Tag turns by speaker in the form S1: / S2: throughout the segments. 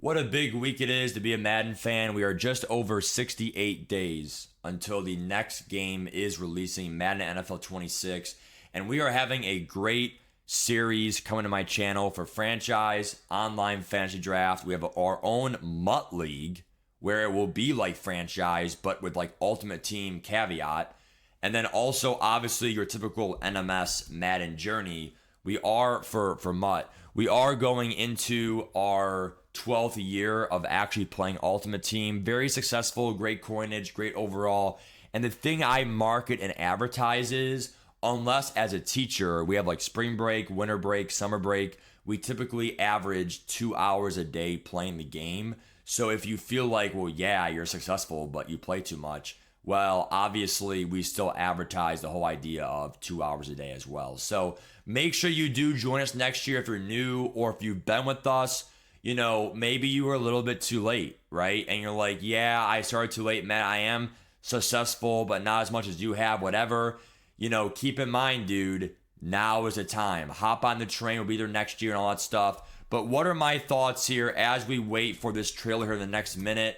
S1: What a big week it is to be a Madden fan. We are just over 68 days until the next game is releasing, Madden NFL 26. And we are having a great series coming to my channel for franchise online fantasy draft. We have our own MUT League where it will be like franchise, but with like ultimate team caveat. And then also, obviously, your typical NMS Madden journey. We are, for MUT, we are going into our 12th year of actually playing Ultimate Team. Very successful, great coinage, great overall. And the thing I market and advertise is, unless as a teacher, we have like spring break, winter break, summer break, we typically average 2 hours a day playing the game. So if you feel like, well, yeah, you're successful, but you play too much, well, obviously, we still advertise the whole idea of 2 hours a day as well. So make sure you do join us next year if you're new or if you've been with us. You know, maybe you were a little bit too late, right? And you're like, yeah, I started too late, man. I am successful, but not as much as you have, whatever. You know, keep in mind, dude, now is the time. Hop on the train. We'll be there next year and all that stuff. But what are my thoughts here as we wait for this trailer here in the next minute?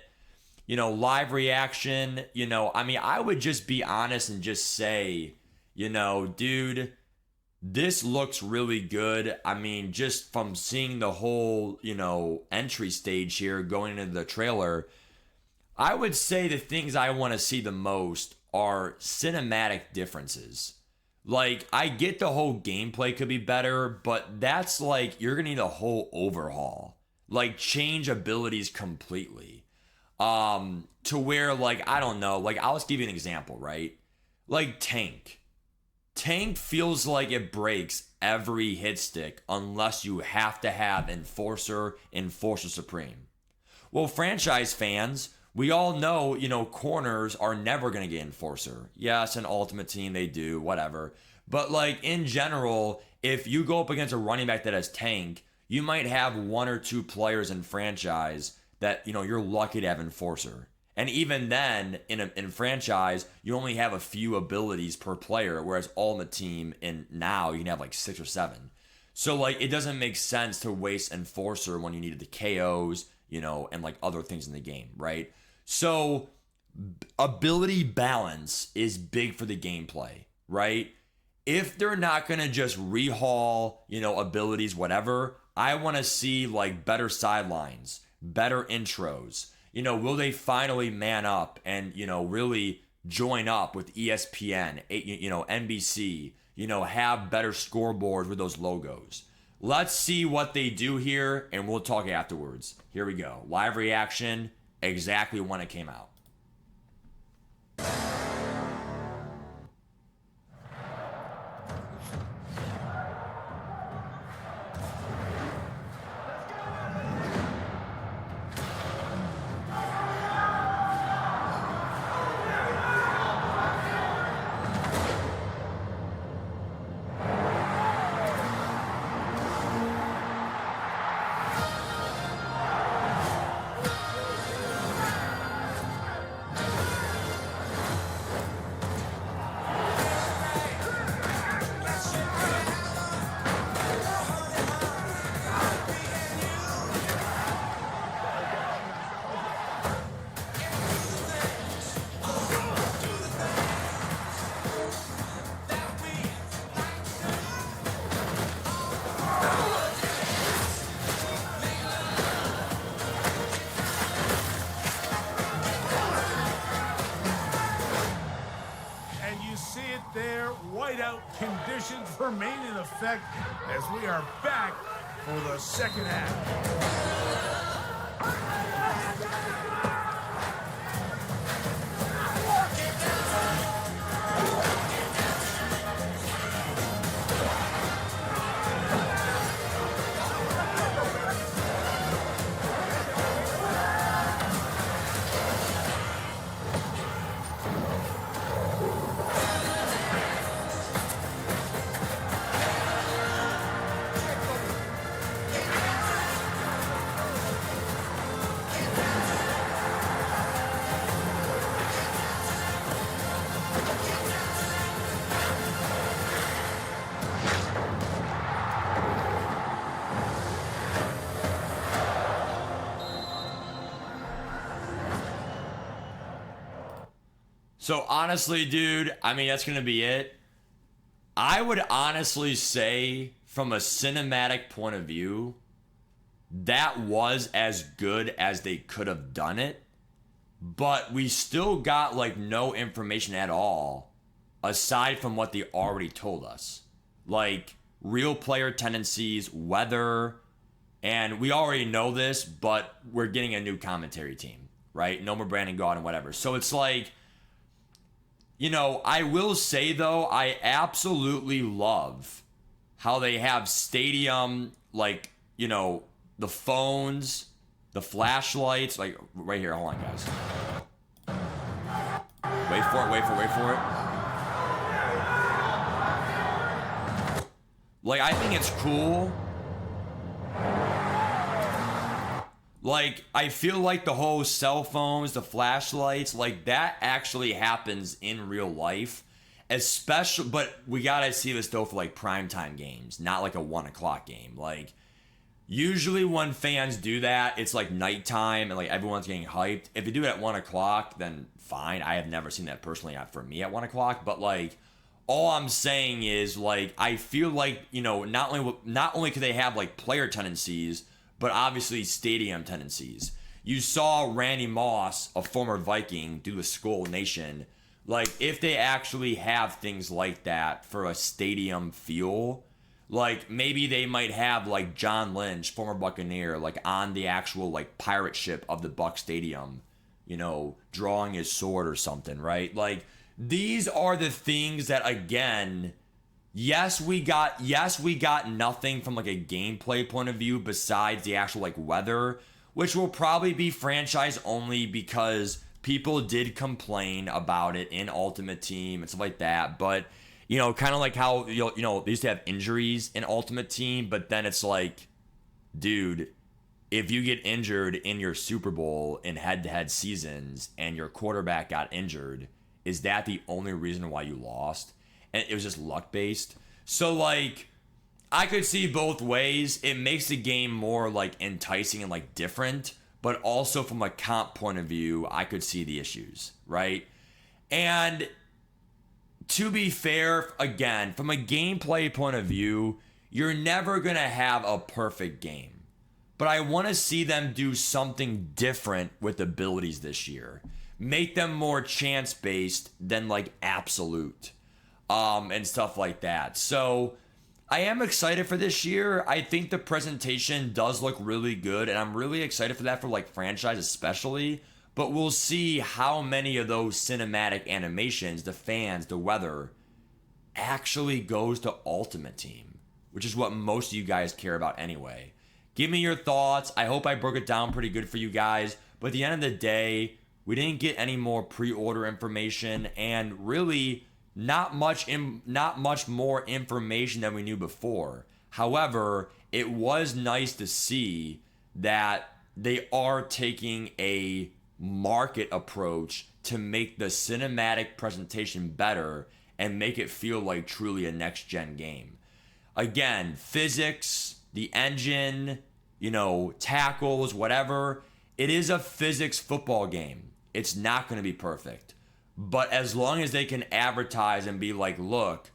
S1: You know, live reaction, you know, I mean, I would just be honest and just say, you know, dude, this looks really good. I mean, just from seeing the whole, you know, entry stage here going into the trailer, I would say the things I want to see the most are cinematic differences. Like, I get the whole gameplay could be better, but that's like, you're going to need a whole overhaul. Like, change abilities completely. To where, like, I don't know, like, I'll just give you an example, right? Like, Tank feels like it breaks every hit stick unless you have to have Enforcer Supreme. Well, franchise fans, we all know, you know, corners are never going to get Enforcer. Yes, an Ultimate Team, they do, whatever. But, like, in general, if you go up against a running back that has Tank, you might have one or two players in franchise that, you know, you're lucky to have Enforcer. And even then, in franchise, you only have a few abilities per player, whereas Ultimate Team, and now you can have like 6 or 7. So, like, it doesn't make sense to waste Enforcer when you needed the KOs, you know, and like other things in the game, right? So, ability balance is big for the gameplay, right? If they're not going to just rehaul, you know, abilities, whatever, I want to see like better sidelines, better intros. You know, will they finally man up and, you know, really join up with ESPN, you know, NBC, you know, have better scoreboards with those logos? Let's see what they do here, and we'll talk afterwards. Here we go. Live reaction, exactly when it came out.
S2: There, whiteout conditions remain in effect as we are back for the second half.
S1: So honestly, dude, I mean, that's going to be it. I would honestly say, from a cinematic point of view, that was as good as they could have done it. But we still got like no information at all aside from what they already told us. Like real player tendencies, weather, and we already know this, but we're getting a new commentary team, right? No more Brandon Gaudin, whatever. So it's like, I will say though, I absolutely love how they have stadium, like, the phones, the flashlights, like right here. Hold on, guys. Wait for it. Like, I think it's cool. Like, I feel like the whole cell phones, the flashlights, like that actually happens in real life. Especially, but we gotta see this though for like primetime games, not like a 1:00 game. Like, usually when fans do that, it's like nighttime and like everyone's getting hyped. If you do it at 1:00, then fine. I have never seen that personally for me at 1:00, but like, all I'm saying is like, I feel like, not only could they have like player tendencies, but obviously stadium tendencies. You saw Randy Moss, a former Viking, do a Skull Nation. Like, if they actually have things like that for a stadium feel, like maybe they might have like John Lynch, former Buccaneer, like on the actual like pirate ship of the Buck Stadium, drawing his sword or something, right? Like, these are the things that, again, yes, we got nothing from like a gameplay point of view besides the actual like weather, which will probably be franchise only because people did complain about it in Ultimate Team and stuff like that. But, kind of like how, they used to have injuries in Ultimate Team, but then it's like, dude, if you get injured in your Super Bowl in head-to-head seasons and your quarterback got injured, is that the only reason why you lost? And it was just luck-based. So, like, I could see both ways. It makes the game more, like, enticing and, like, different. But also from a comp point of view, I could see the issues, right? And to be fair, again, from a gameplay point of view, you're never going to have a perfect game. But I want to see them do something different with abilities this year. Make them more chance-based than, like, absolute. And stuff like that. So I am excited for this year. I think the presentation does look really good, and I'm really excited for that for like franchise especially. But we'll see how many of those cinematic animations, the fans, the weather, actually goes to Ultimate Team, which is what most of you guys care about anyway. Give me your thoughts. I hope I broke it down pretty good for you guys. But at the end of the day, we didn't get any more pre-order information, and really not much more information than we knew before. However, it was nice to see that they are taking a market approach to make the cinematic presentation better and make it feel like truly a next-gen game. Again, physics, the engine, tackles, whatever. It is a physics football game. It's not going to be perfect. But as long as they can advertise and be like, look,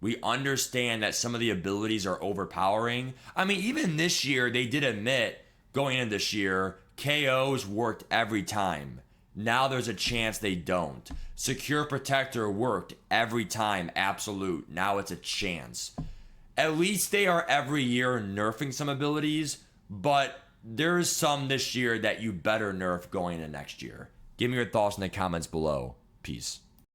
S1: we understand that some of the abilities are overpowering. I mean, even this year, they did admit, going into this year, KOs worked every time. Now there's a chance they don't. Secure Protector worked every time, absolute. Now it's a chance. At least they are every year nerfing some abilities, but there's some this year that you better nerf going into next year. Give me your thoughts in the comments below. Peace.